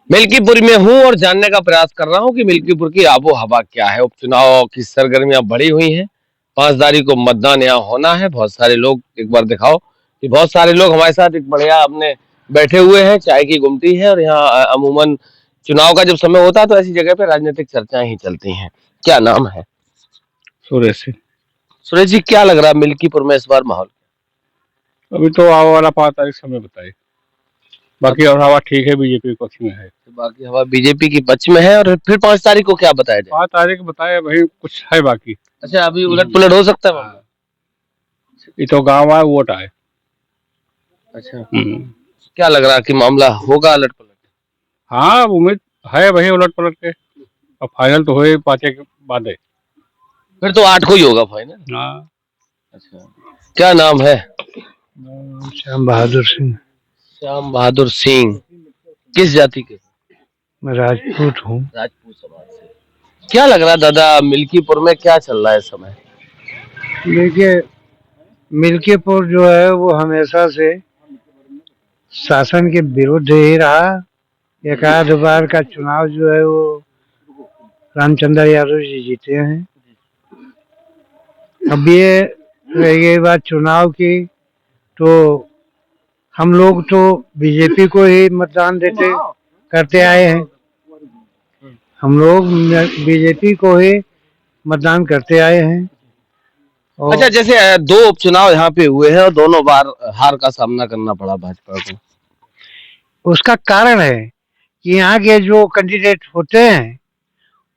मिल्कीपुर में हूँ और जानने का प्रयास कर रहा हूँ कि मिल्कीपुर की आबो हवा क्या है। उपचुनाव की सरगर्मियां बढ़ी हुई हैं। 5 तारीख को मतदान यहाँ होना है। बहुत सारे लोग, एक बार दिखाओ कि बहुत सारे लोग हमारे साथ एक बढ़िया अपने बैठे हुए हैं, चाय की गुमटी है। और यहाँ अमूमन चुनाव का जब समय होता है तो ऐसी जगह पे राजनीतिक चर्चाएं ही चलती हैं। क्या नाम है? सुरेश सिंह। सुरेश जी, क्या लग रहा है मिल्कीपुर में इस बार माहौल? अभी तो आने वाला 5 तारीख समय बताइए। बाकी और हवा ठीक है, बीजेपी पक्ष में है। बाकी हवा बीजेपी की पक्ष में है। और फिर 5 तारीख को क्या बताया जाए? 5 तारीख बताए भाई, कुछ है बाकी। अच्छा, अभी उलट पुलट हो सकता है। ये तो गांव आए वोट आए। अच्छा, क्या लग रहा है कि मामला होगा उलट पुलट? हाँ, उम्मीद है वही उलट पलट के। अब फाइनल तो हुए 5 के बाद है। फिर तो 8 को ही होगा फाइनल। हाँ। अच्छा, क्या नाम है? श्याम बहादुर सिंह। श्याम बहादुर सिंह। किस जाति के? मैं राजपूत हूँ। राजपूत समाज से। क्या लग रहा है दादा, मिल्कीपुर में क्या चल रहा है इस समय? देखिए, मिल्कीपुर जो है वो हमेशा से शासन के विरुद्ध ही रहा। एक आध बार का चुनाव जो है वो रामचंद्र यादव जी जीते हैं। अब ये रह गई बात चुनाव की, तो हम लोग तो बीजेपी को ही मतदान देते करते आए हैं। हम लोग बीजेपी को ही मतदान करते आए हैं। अच्छा, जैसे 2 उपचुनाव यहाँ पे हुए हैं और दोनों बार हार का सामना करना पड़ा भाजपा को। उसका कारण है कि यहाँ के जो कैंडिडेट होते हैं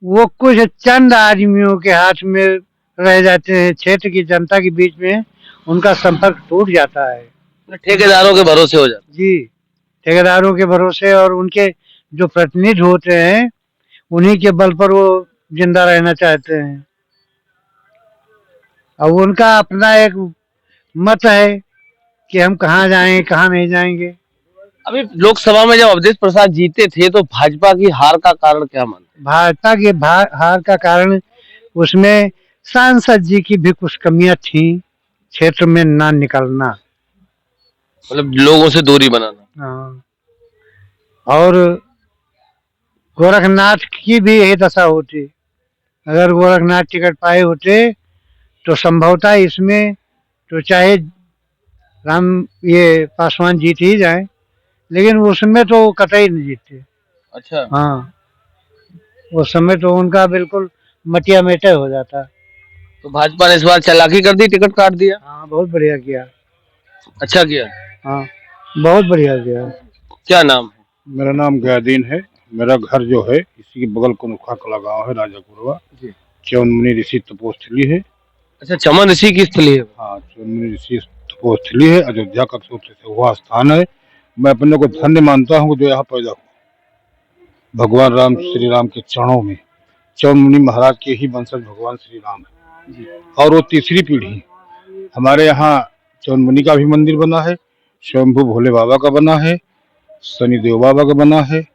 वो कुछ चंद आदमियों के हाथ में रह जाते हैं। क्षेत्र की जनता के बीच में उनका संपर्क टूट जाता है। ठेकेदारों के भरोसे हो जाता जी, ठेकेदारों के भरोसे, और उनके जो प्रतिनिधि होते हैं उन्हीं के बल पर वो जिंदा रहना चाहते हैं। अब उनका अपना एक मत है कि हम कहाँ जाएंगे कहाँ नहीं जाएंगे। अभी लोकसभा में जब अवधेश प्रसाद जीते थे तो भाजपा की हार का कारण क्या मानते? भाजपा की हार का कारण उसमें सांसद जी की भी कुछ कमियां थी। क्षेत्र में ना निकलना, मतलब लोगों से दूरी बनाना। हाँ। और गोरखनाथ की भी यही दशा होती। अगर गोरखनाथ टिकट पाए होते तो संभवतः इसमें तो चाहे राम ये पासवान जीत ही जाए, लेकिन उसमें तो कतई नहीं जीतते। अच्छा, हाँ, उस समय तो उनका बिल्कुल मटिया मेटे हो जाता। तो भाजपा ने इस बार चालाकी कर दी, टिकट काट दिया। हाँ, बहुत बढ़िया किया। अच्छा किया। हाँ, बहुत बढ़िया किया। क्या नाम है? मेरा नाम गयादीन है। मेरा घर जो है इसी के बगल कनुखा कला गाँव है, राजापुरवा। चौनमुनि ऋषि तपोस्थली है। अच्छा, चमन ऋषि की स्थली है। हाँ, चौनमुनि ऋषि तपोस्थली है। अयोध्या का सबसे हुआ स्थान है। मैं अपने को धन्य मानता हूँ जो यहाँ पैदा हुआ। भगवान राम श्री राम के चरणों में चौनमुनि महाराज के ही वंशज भगवान श्री राम है। और वो तीसरी पीढ़ी। हमारे यहाँ चौनमुनि का भी मंदिर बना है, स्वयंभू भोले बाबा का बना है, शनिदेव बाबा का बना है,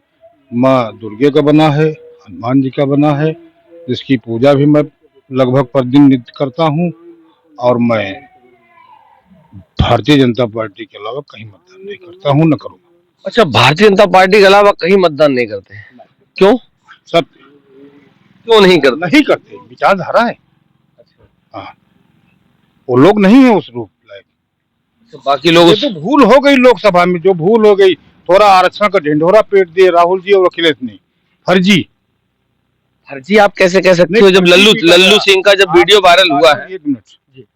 माँ दुर्गे का बना है, हनुमान जी का बना है, जिसकी पूजा भी मैं लगभग प्रतिदिन नित्य करता हूँ। और मैं भारतीय जनता पार्टी के अलावा कहीं मतदान नहीं करता हूँ, न करूँगा। अच्छा, भारतीय जनता पार्टी के अलावा कहीं मतदान नहीं करते? क्यों? सत्य। क्यों नहीं करते? नहीं करते, विचारधारा है। हाँ, वो लोग नहीं है उस रूप लायक। तो बाकी लोग तो भूल हो गई लोकसभा में, जो भूल हो गई, थोड़ा आरक्षण का ढिंढोरा पीट दिए राहुल जी और अखिलेश ने। फर्जी। फर्जी आप कैसे कह सकते हो जब लल्लू सिंह का जब वीडियो वायरल हुआ है? 1 मिनट जी।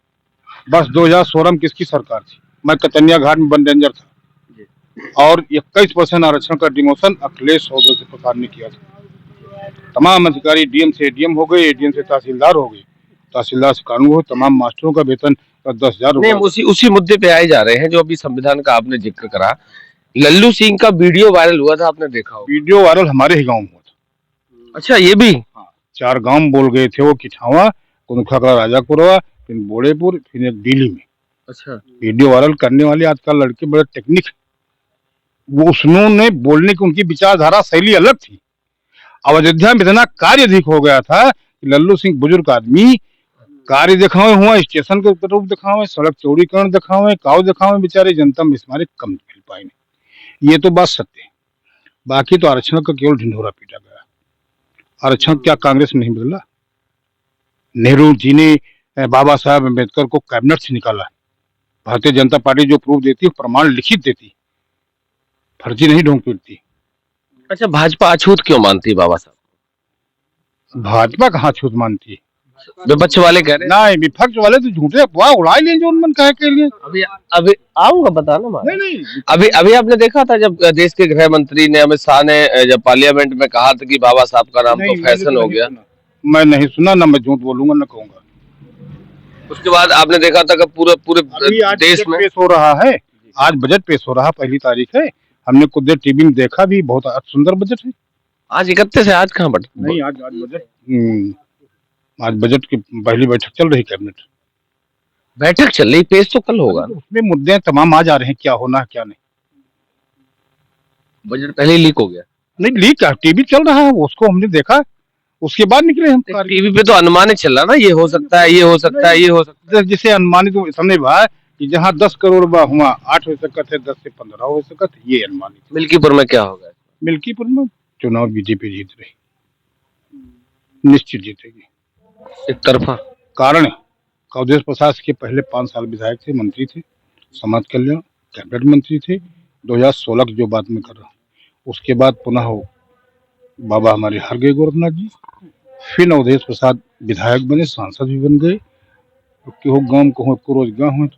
बस 2016 में किसकी सरकार थी? मैं कतनिया घाट में वन रेंजर था और 21% आरक्षण का डिमोशन अखिलेश प्रसाद ने किया था। तमाम अधिकारी डीएम से एडीएम हो गए, एडीएम से तहसीलदार हो गए, तहसीलदार से कानून हो, तमाम मास्टरों का वेतन 10,000 नहीं, उसी मुद्दे पे आए जा रहे हैं जो अभी संविधान का आपने जिक्र करा। लल्लू सिंह का वीडियो वायरल हुआ था, आपने देखा हो? वीडियो वायरल हमारे ही गाँव में हुआ था। अच्छा, ये भी? हाँ, 4 गाँव बोल गए थे वो, किठावा, कुनुखा का राजापुरवा, फिर बोड़ेपुर, फिर एक दिल्ली में। अच्छा, वीडियो वायरल करने वाले आजकल लड़के बड़े टेक्निक, वो उन्होंने बोलने की उनकी विचारधारा शैली अलग थी। अब अयोध्या में इतना कार्य अधिक हो गया था कि लल्लू सिंह बुजुर्ग आदमी कार्य दिखावे हुआ, स्टेशन के रूप दिखावे, सड़क चौड़ीकरण दिखावे, काव दिखावे, बेचारे जनता में इस मारे कम मिल पाए। ये तो बात सत्य है। बाकी तो आरक्षण का केवल ढिंढोरा पीटा गया। आरक्षण क्या कांग्रेस में नहीं बदला? नेहरू जी ने बाबा साहब अम्बेडकर को कैबिनेट से निकाला। भारतीय जनता पार्टी जो प्रूफ देती है प्रमाण लिखित देती, फर्जी नहीं ढोंग पीटती। अच्छा, भाजपा अछूत क्यों मानती है बाबा साहब? भाजपा कहाँ छूत मानती है? विपक्ष वाले कह रहे हैं। नहीं, विपक्ष वाले तो झूठे अफवाह उड़ा ही लें जो उनमन कहे के लिए। अभी अभी आऊंगा बताना नहीं नहीं, अभी अभी आपने देखा था जब देश के गृह मंत्री ने, अमित शाह ने जब पार्लियामेंट में कहा था कि बाबा साहब का नाम तो फैशन हो गया। मैं नहीं सुना, ना मैं झूठ बोलूंगा ना कहूंगा। उसके बाद आपने देखा था कि पूरे पूरे देश में पेश हो रहा है, आज बजट पेश हो रहा, पहली तारीख है। हमने कुछ देर टीवी में देखा भी, बहुत सुंदर बजट है। आज 31 है, आज कहाँ बजट? नहीं, आज आज बजट की पहली बैठक चल रही, कैबिनेट बैठक चल रही, पेश तो कल होगा। उसमें मुद्दे तमाम आ जा रहे हैं, क्या होना है क्या नहीं। बजट पहले ही लीक हो गया। नहीं लीक क्या, टीवी चल रहा है, उसको हमने देखा, उसके बाद निकले हम। टीवी पे तो अनुमानित चल रहा ना, ये हो सकता है, ये हो सकता है, ये हो सकता है। जिसे अनुमानित समझ भाई कि जहाँ 10 करोड़ हुआ 8 हो सकता है, 10 से 15 हो सकता है, ये अनुमानित। मिल्कीपुर में क्या होगा? मिल्कीपुर में चुनाव बीजेपी जीत रही, निश्चित जीतेगी, एक तरफा। कारण अवधेश प्रसाद के पहले 5 साल विधायक थे, मंत्री थे, समाज कल्याण कैबिनेट मंत्री थे। 2016 की जो बात मैं कर रहा हूँ, उसके बाद पुनः बाबा हमारे हार गए गोरखनाथ जी, फिर अवधेश प्रसाद विधायक बने, सांसद भी बन गए। हो गांव को रोज गाँव है।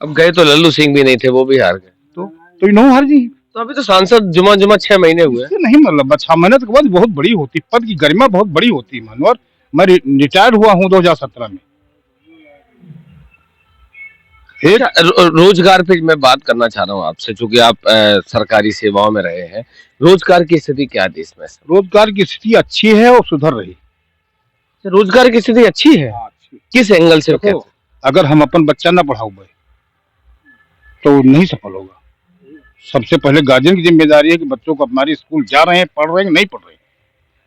अब गए तो लल्लू सिंह भी नहीं थे, वो भी हार गए। तो इन्हों हार जी। तो अभी तो सांसद जुमा 6 महीने हुए। नहीं मतलब 6 महीने के बाद बहुत बड़ी होती, पद की गरिमा बहुत बड़ी होती है मनोहर। मैं रिटायर्ड हुआ हूँ 2017 में। रोजगार पे मैं बात करना चाह रहा हूँ आपसे, चूंकि आप सरकारी सेवाओं में रहे हैं। रोजगार की स्थिति क्या है देश में? रोजगार की स्थिति अच्छी है और सुधर रही। रोजगार की स्थिति अच्छी है? किस एंगल से? अगर हम अपन बच्चा ना पढ़ाओ तो नहीं सफल होगा। सबसे पहले गार्जियन की जिम्मेदारी है कि बच्चों को हमारे स्कूल जा रहे हैं, पढ़ रहे हैं नहीं पढ़ रहे,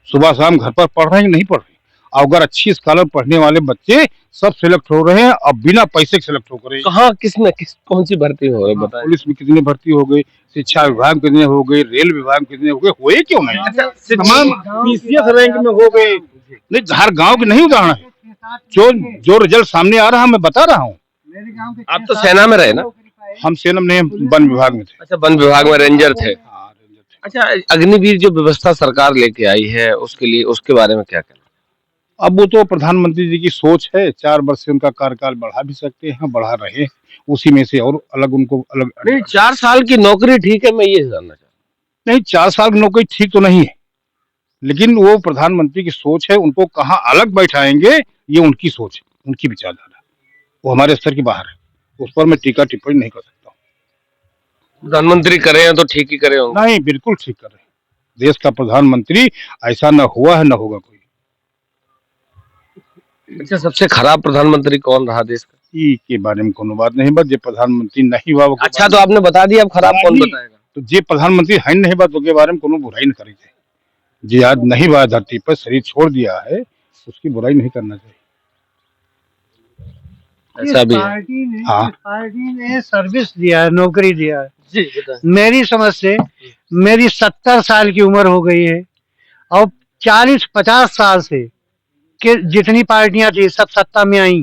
सुबह शाम घर पर पढ़ रहे हैं नहीं पढ़ रहे। अगर अच्छी स्कॉलर पढ़ने वाले बच्चे सब सिलेक्ट हो रहे हैं, अब बिना पैसे के सिलेक्ट हो रहे हैं। कहाँ, किसमें, कौन सी भर्ती हो रही है बताएं? पुलिस में कितनी भर्ती हो गई, शिक्षा विभाग में कितने हो गए, रेल विभाग में कितने हो गए, हुए क्यों नहीं? तमाम पीसीएस रैंक में हो गए। नहीं, हर गांव के नहीं उदाहरण है, जो रिजल्ट सामने आ रहा है मैं बता रहा हूँ। आप तो सेना में रहे ना? हम सेना में नहीं, वन विभाग में थे। अच्छा, वन विभाग में रेंजर थे। अच्छा, अग्निवीर जो व्यवस्था सरकार लेके आई है, उसके लिए, उसके बारे में क्या कहना? अब वो तो प्रधानमंत्री जी की सोच है, 4 वर्ष से उनका कार्यकाल बढ़ा भी सकते हैं, बढ़ा रहे, उसी में से और अलग उनको अलग। नहीं, 4 साल की नौकरी ठीक है, मैं ये जानना चाहता हूँ। नहीं, 4 साल की नौकरी ठीक तो नहीं है, लेकिन वो प्रधानमंत्री की सोच है, उनको कहाँ अलग बैठाएंगे ये उनकी सोच है, उनकी विचारधारा, वो हमारे स्तर के बाहर है, उस पर मैं टीका टिप्पणी नहीं कर सकता। प्रधानमंत्री करे हैं तो ठीक ही करे होंगे। नहीं, बिल्कुल ठीक कर रहे हैं। देश का प्रधानमंत्री ऐसा न हुआ है, न होगा कोई। अच्छा, सबसे खराब प्रधानमंत्री कौन रहा देश का? के बारे में कोनो बात नहीं, बस जे प्रधानमंत्री नहीं हुआ। अच्छा, तो आपने बता दिया, अब खराब कौन बताएगा? तो जे प्रधानमंत्री है नहीं बात, उसके बारे में कोनो बुराई नहीं करी जाए। जे आज नहीं हुआ, धरती पर शरीर छोड़ दिया है, उसकी बुराई नहीं करना चाहिए। ऐसा भी है। पार्टी ने सर्विस दिया है, नौकरी दिया है। जी बताएं। मेरी समझ से मेरी 70 साल की उम्र हो गई है और 40-50 साल से कि जितनी पार्टियां थी सब सत्ता में आई।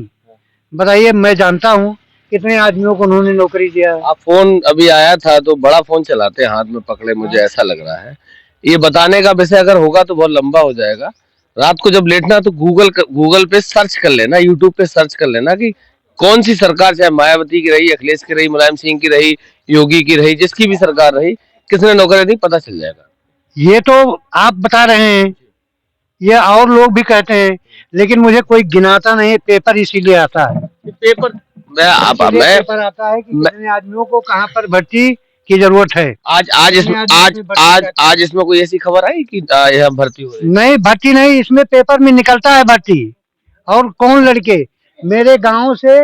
बताइए, मैं जानता हूँ कितने आदमियों को उन्होंने नौकरी दिया। आप फोन अभी आया था तो बड़ा फोन चलाते हैं, हाथ में पकड़े, मुझे ऐसा लग रहा है। ये बताने का विषय अगर होगा तो बहुत लंबा हो जाएगा। रात को जब लेटना तो गूगल पे सर्च कर लेना, यूट्यूब पे सर्च कर लेना कि कौन सी सरकार, चाहे मायावती की रही, अखिलेश की रही, मुलायम सिंह की रही, योगी की रही, जिसकी भी सरकार रही, किसने नौकरी दी, पता चल जाएगा। ये तो आप बता रहे हैं, ये और लोग भी कहते हैं, लेकिन मुझे कोई गिनाता नहीं, पेपर इसीलिए आता है। पेपर पेपर आता है कि कितने आदमियों को कहाँ पर भर्ती की जरूरत है। आज इसमें कोई ऐसी खबर आई कि यह भर्ती हो रही? नहीं, भर्ती नहीं, इसमें पेपर में निकलता है भर्ती। और कौन लड़के, मेरे गांव से,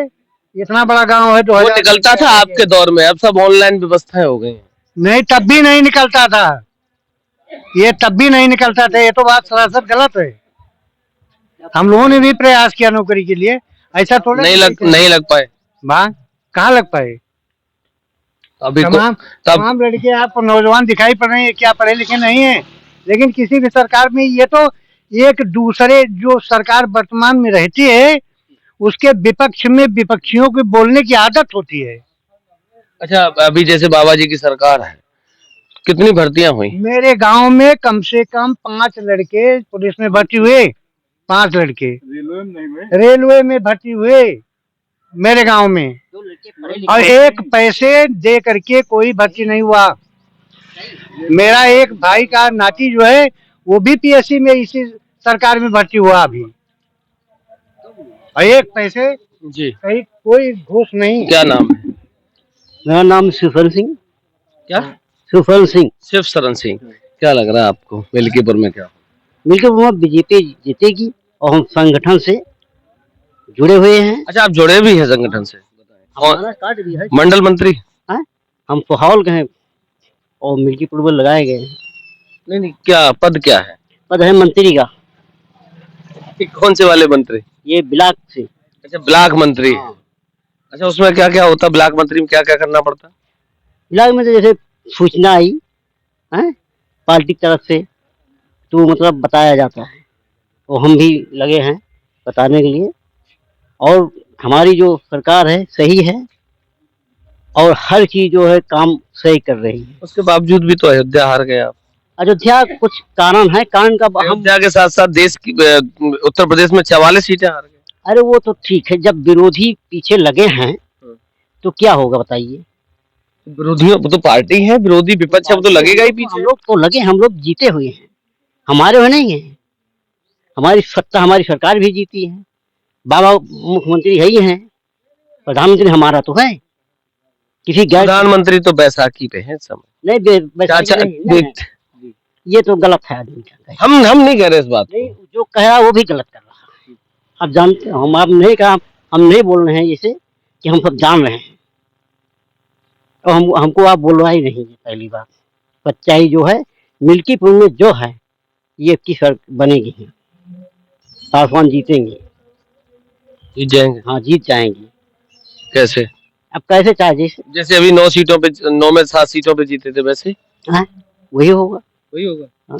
इतना बड़ा गांव है, 2000 निकलता था आपके दौर में, अब सब ऑनलाइन व्यवस्थाएं हो गई। नहीं, तब भी नहीं निकलता था, ये तब भी नहीं निकलता था। ये तो बात सरासर गलत है। हम लोगों ने भी प्रयास किया नौकरी के लिए, ऐसा थोड़ा नहीं लग पाए। कहाँ लग पाए? अभी तमाम तब तमाम लड़के आपको नौजवान दिखाई पड़ रहे हैं, क्या पढ़े लिखे नहीं है, लेकिन किसी भी सरकार में ये तो एक दूसरे जो सरकार वर्तमान में रहती है उसके विपक्ष में विपक्षियों के बोलने की आदत होती है। अच्छा, अभी जैसे बाबा जी की सरकार है, कितनी भर्तियां हुई? मेरे गांव में कम से कम 5 लड़के पुलिस में भर्ती हुए, 5 लड़के रेलवे में भर्ती हुए मेरे गांव में, और एक पैसे दे करके कोई भर्ती नहीं हुआ। मेरा एक भाई का नाती जो है वो भी पीएससी में इसी सरकार में भर्ती हुआ अभी, और एक पैसे जी, कहीं कोई घूस नहीं। क्या नाम है? मेरा नाम सुफल सिंह। क्या? सुफल सिंह। शिव शरण सिंह। क्या लग रहा है आपको मिल्कीपुर में क्या? मिल्कीपुर में बीजेपी जीतेगी और हम संगठन से जुड़े हुए हैं। अच्छा, आप जुड़े भी हैं संगठन से? हमारा कार्ड भी है। मंडल मंत्री? हम सुहावल के हैं और मिल्कीपुर में लगाए गए हैं। नहीं, क्या पद क्या है? पद है मंत्री का। कौन से वाले मंत्री? ये ब्लॉक से। अच्छा, ब्लॉक मंत्री है। अच्छा, उसमें क्या क्या होता है? ब्लॉक मंत्री में क्या क्या करना पड़ता है? ब्लॉक में तो जैसे सूचना आई है पार्टी की तरफ से तो मतलब बताया जाता है, तो हम भी लगे हैं बताने के लिए। और हमारी जो सरकार है सही है और हर चीज जो है काम सही कर रही है। उसके बावजूद भी तो अयोध्या हार गए आप। अयोध्या कुछ कारण है, कारण का हम अयोध्या के साथ साथ देश की उत्तर प्रदेश में 44 सीटें हार गए। अरे वो तो ठीक है, जब विरोधी पीछे लगे हैं तो क्या होगा बताइए। विरोधियों तो पार्टी है, विरोधी विपक्ष अब तो लगेगा ही पीछे। हम लोग तो लगे, हम लोग जीते हुए हैं, हमारे हुए नहीं है। हमारी सत्ता, हमारी सरकार भी जीती है, बाबा मुख्यमंत्री है ही हैं, प्रधानमंत्री हमारा तो है। किसी गैर प्रधानमंत्री तो बैसाखी पे है समय। नहीं, चाचा नहीं, ये तो गलत है आदमी का। हम नहीं कह रहे इस बात नहीं, जो कह रहा है वो भी गलत कर रहा है। आप जानते हो, हम आप नहीं कहा, हम नहीं बोल रहे हैं जैसे कि हम सब जान रहे हैं, तो हमको आप बोलवा ही नहीं है। पहली बात सच्चाई जो है मिल्कीपुर में जो है ये की सर बनेगी, पासवान जीतेंगे। जीत जाएंगे? हाँ, जीत जाएंगे। कैसे? अब कैसे चाहे जैसे अभी 9 सीटों पे, 9 में 7 सीटों पे जीते थे, वैसे हाँ, वही होगा। वही होगा। हाँ?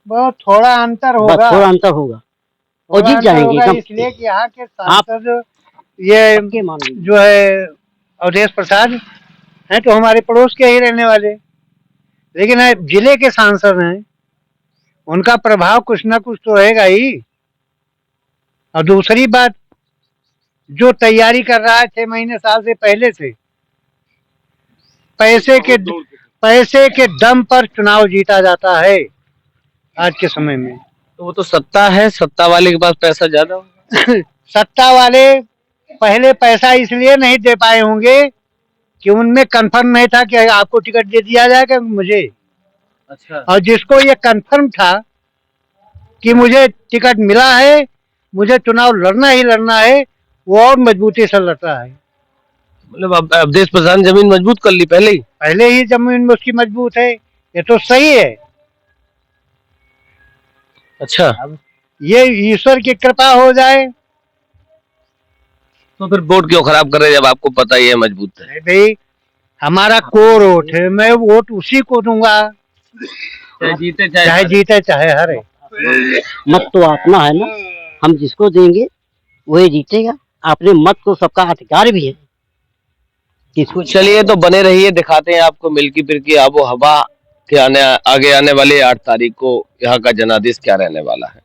बहुत थोड़ा अंतर बस होगा, थोड़ा अंतर होगा और जीत जाएंगे। इसलिए कि यहाँ के सांसद ये मान जो है अवधेश प्रसाद हैं तो हमारे पड़ोस के ही रहने वाले, लेकिन जिले के सांसद हैं, उनका प्रभाव कुछ ना कुछ तो रहेगा ही। और दूसरी बात, जो तैयारी कर रहा है 6 महीने साल से पहले से, पैसे के दम पर चुनाव जीता जाता है आज के समय में। तो वो तो सत्ता है, सत्ता वाले के पास पैसा ज्यादा होगा। सत्ता वाले पहले पैसा इसलिए नहीं दे पाए होंगे कि उनमें कंफर्म नहीं था कि आपको टिकट दे दिया जाएगा मुझे। अच्छा। और जिसको ये कंफर्म था कि मुझे टिकट मिला है, मुझे चुनाव लड़ना ही लड़ना है, वो और मजबूती से लड़ रहा है। मतलब अब अवधेश प्रसाद ने जमीन मजबूत कर ली पहले ही जमीन में उसकी मजबूत है, ये तो सही है। अच्छा, ये ईश्वर की कृपा हो जाए तो फिर वोट क्यों खराब कर रहे हैं जब आपको पता ही है मजबूत है? भाई, हमारा कोर वोट है, मैं वोट उसी को दूंगा, चाहे जीते चाहे जीते चाहे हारे। मत तो अपना है ना, हम जिसको देंगे वही जीतेगा। अपने मत को सबका अधिकार भी है। किसको चलिए, तो बने रहिए, दिखाते हैं आपको मिल्कीपुर की आबो हवा के आगे आने वाले 8 तारीख को यहाँ का जनादेश क्या रहने वाला है।